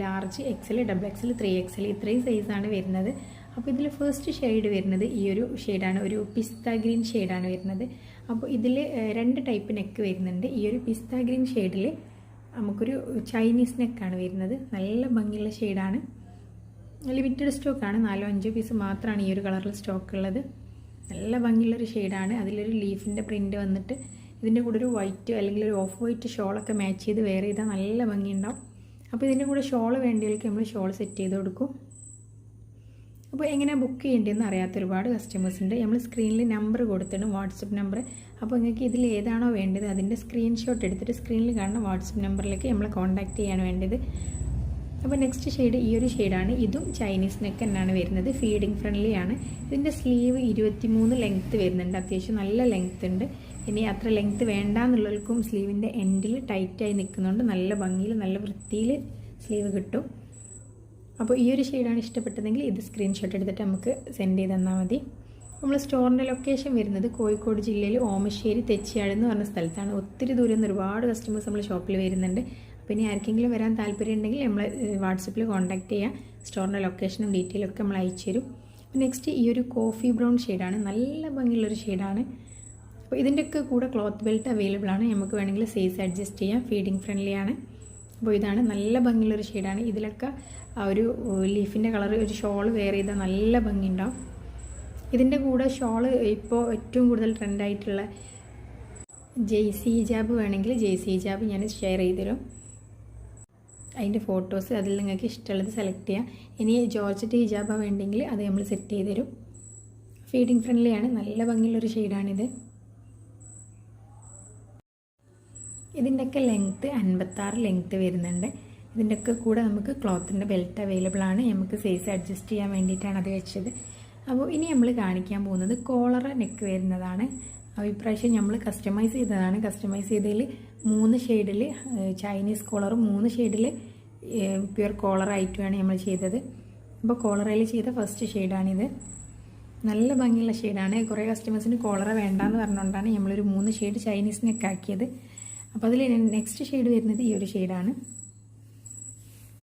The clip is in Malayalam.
Large XL, double XL, 3XL ഇത്രയും സൈസാണ് വരുന്നത്. അപ്പോൾ ഇതിൽ ഫസ്റ്റ് ഷെയ്ഡ് വരുന്നത് ഈ ഒരു ഷെയ്ഡാണ്, ഒരു പിസ്ത ഗ്രീൻ ഷെയ്ഡാണ് വരുന്നത്. അപ്പോൾ ഇതിൽ 2 ടൈപ്പ് നെക്ക് വരുന്നുണ്ട്. ഈ ഒരു പിസ്ത ഗ്രീൻ ഷെയ്ഡിൽ നമുക്കൊരു ചൈനീസ് നെക്കാണ് വരുന്നത്. നല്ല ഭംഗിയുള്ള ഷെയ്ഡാണ്. ലിമിറ്റഡ് സ്റ്റോക്കാണ്, 4-5 പീസ് മാത്രമാണ് ഈ ഒരു കളറിൽ സ്റ്റോക്ക് ഉള്ളത്. നല്ല ഭംഗിയുള്ളൊരു ഷെയ്ഡാണ്. അതിലൊരു ലീഫിൻ്റെ പ്രിൻ്റ് വന്നിട്ട് ഇതിൻ്റെ കൂടെ ഒരു വൈറ്റ് അല്ലെങ്കിൽ ഒരു ഓഫ് വൈറ്റ് ഷോളൊക്കെ മാച്ച് ചെയ്ത് വെയർ ചെയ്താൽ നല്ല ഭംഗിയുണ്ടാവും. അപ്പോൾ ഇതിൻ്റെ കൂടെ ഷോൾ വേണ്ടിയവർക്ക് നമ്മൾ ഷോൾ സെറ്റ് ചെയ്ത് കൊടുക്കും. അപ്പോൾ എങ്ങനെ ബുക്ക് ചെയ്യേണ്ടതെന്ന് അറിയാത്ത ഒരുപാട് കസ്റ്റമേഴ്സ് ഉണ്ട്. നമ്മൾ സ്ക്രീനിൽ നമ്പർ കൊടുത്തിട്ട്, വാട്സപ്പ് നമ്പർ. അപ്പോൾ നിങ്ങൾക്ക് ഇതിൽ ഏതാണോ വേണ്ടത് അതിൻ്റെ സ്ക്രീൻഷോട്ട് എടുത്തിട്ട് സ്ക്രീനിൽ കാണുന്ന വാട്സപ്പ് നമ്പറിലേക്ക് നമ്മളെ കോൺടാക്റ്റ് ചെയ്യാണ് വേണ്ടത്. അപ്പോൾ നെക്സ്റ്റ് ഷെയ്ഡ് ഈ ഒരു ഷെയ്ഡാണ്. ഇതും ചൈനീസ് നെക്ക് തന്നെയാണ് വരുന്നത്. ഫീഡിങ് ഫ്രണ്ട്ലി ആണ്. ഇതിൻ്റെ സ്ലീവ് 23 ലെങ്ത്ത് വരുന്നുണ്ട്. അത്യാവശ്യം നല്ല ലെങ്ത്ത് ഉണ്ട്. ഇനി അത്ര ലെങ്ത്ത് വേണ്ടാന്നുള്ളവർക്കും സ്ലീവിൻ്റെ എൻഡിൽ ടൈറ്റായി നിൽക്കുന്നുണ്ട്. നല്ല ഭംഗിയിൽ നല്ല വൃത്തിയിൽ സ്ലീവ് കിട്ടും. അപ്പോൾ ഈ ഒരു ഷെയ്ഡാണ് ഇഷ്ടപ്പെട്ടതെങ്കിൽ ഇത് സ്ക്രീൻഷോട്ട് എടുത്തിട്ട് നമുക്ക് സെൻഡ് ചെയ്ത് തന്നാൽ മതി. നമ്മൾ സ്റ്റോറിൻ്റെ ലൊക്കേഷൻ വരുന്നത് കോഴിക്കോട് ജില്ലയിൽ ഓമശ്ശേരി തെച്ചിയാട് എന്ന് പറഞ്ഞ സ്ഥലത്താണ്. ഒത്തിരി ദൂരം നിന്ന് ഒരുപാട് കസ്റ്റമേഴ്സ് നമ്മൾ ഷോപ്പിൽ വരുന്നുണ്ട്. അപ്പോൾ ഇനി ആർക്കെങ്കിലും വരാൻ താല്പര്യം ഉണ്ടെങ്കിൽ നമ്മൾ വാട്സപ്പിൽ കോൺടാക്റ്റ് ചെയ്യാം. സ്റ്റോറിൻ്റെ ലൊക്കേഷനും ഡീറ്റെയിലൊക്കെ നമ്മൾ അയച്ചു തരും. നെക്സ്റ്റ് ഈ ഒരു കോഫി ബ്രൗൺ ഷെയ്ഡാണ്. നല്ല ഭംഗിയുള്ളൊരു ഷെയ്ഡാണ്. അപ്പോൾ ഇതിൻ്റെയൊക്കെ കൂടെ ക്ലോത്ത് ബെൽറ്റ് അവൈലബിൾ ആണ്. നമുക്ക് വേണമെങ്കിൽ സൈസ് അഡ്ജസ്റ്റ് ചെയ്യാം. ഫീഡിങ് ഫ്രണ്ട്ലി ആണ്. അപ്പോൾ ഇതാണ് നല്ല ഭംഗിയുള്ളൊരു ഷെയ്ഡാണ്. ഇതിലൊക്കെ ആ ഒരു ലീഫിൻ്റെ കളർ ഒരു ഷോൾ വെയർ ചെയ്താൽ നല്ല ഭംഗിയുണ്ടാവും. ഇതിൻ്റെ കൂടെ ഷോൾ ഇപ്പോൾ ഏറ്റവും കൂടുതൽ ട്രെൻഡായിട്ടുള്ള ജെയ്സി ഹിജാബ് വേണമെങ്കിൽ ജെയ്സി ഹിജാബ് ഞാൻ ഷെയർ ചെയ്ത് തരും. അതിൻ്റെ ഫോട്ടോസ് അതിൽ നിങ്ങൾക്ക് ഇഷ്ടമുള്ളത് സെലക്ട് ചെയ്യാം. ഇനി ജോർജറ്റ് ഹിജാബ് വേണ്ടെങ്കിൽ അത് നമ്മൾ സെറ്റ് ചെയ്ത് തരും. ഫീഡിങ് ഫ്രണ്ട്ലി ആണ്. നല്ല ഭംഗിയുള്ളൊരു ഷെയ്ഡാണിത്. ഇതിൻ്റെയൊക്കെ ലെങ്ത്ത് 56 ലെങ്ത്ത് വരുന്നുണ്ട്. ഇതിൻ്റെയൊക്കെ കൂടെ നമുക്ക് ക്ലോത്തിൻ്റെ ബെൽറ്റ് അവൈലബിൾ ആണ്. നമുക്ക് സൈസ് അഡ്ജസ്റ്റ് ചെയ്യാൻ വേണ്ടിയിട്ടാണ് അത് വെച്ചത്. അപ്പോൾ ഇനി നമ്മൾ കാണിക്കാൻ പോകുന്നത് കോളർ നെക്ക് വരുന്നതാണ്. ഇപ്രാവശ്യം നമ്മൾ കസ്റ്റമൈസ് ചെയ്തതാണ്. കസ്റ്റമൈസ് ചെയ്തതിൽ 3 ഷെയ്ഡിൽ ചൈനീസ് കോളറും 3 ഷെയ്ഡിൽ പ്യുർ കോളറായിട്ടുമാണ് നമ്മൾ ചെയ്തത്. അപ്പോൾ കോളറിൽ ചെയ്ത ഫസ്റ്റ് ഷെയ്ഡാണിത്. നല്ല ഭംഗിയുള്ള ഷെയ്ഡാണ്. കുറേ കസ്റ്റമേഴ്സിന് കോളറ വേണ്ടാന്ന് പറഞ്ഞുകൊണ്ടാണ് നമ്മളൊരു 3 ഷെയ്ഡ് ചൈനീസ് നെക്ക് ആക്കിയത്. അപ്പോൾ അതിൽ നെക്സ്റ്റ് ഷെയ്ഡ് വരുന്നത് ഈ ഒരു ഷെയ്ഡാണ്.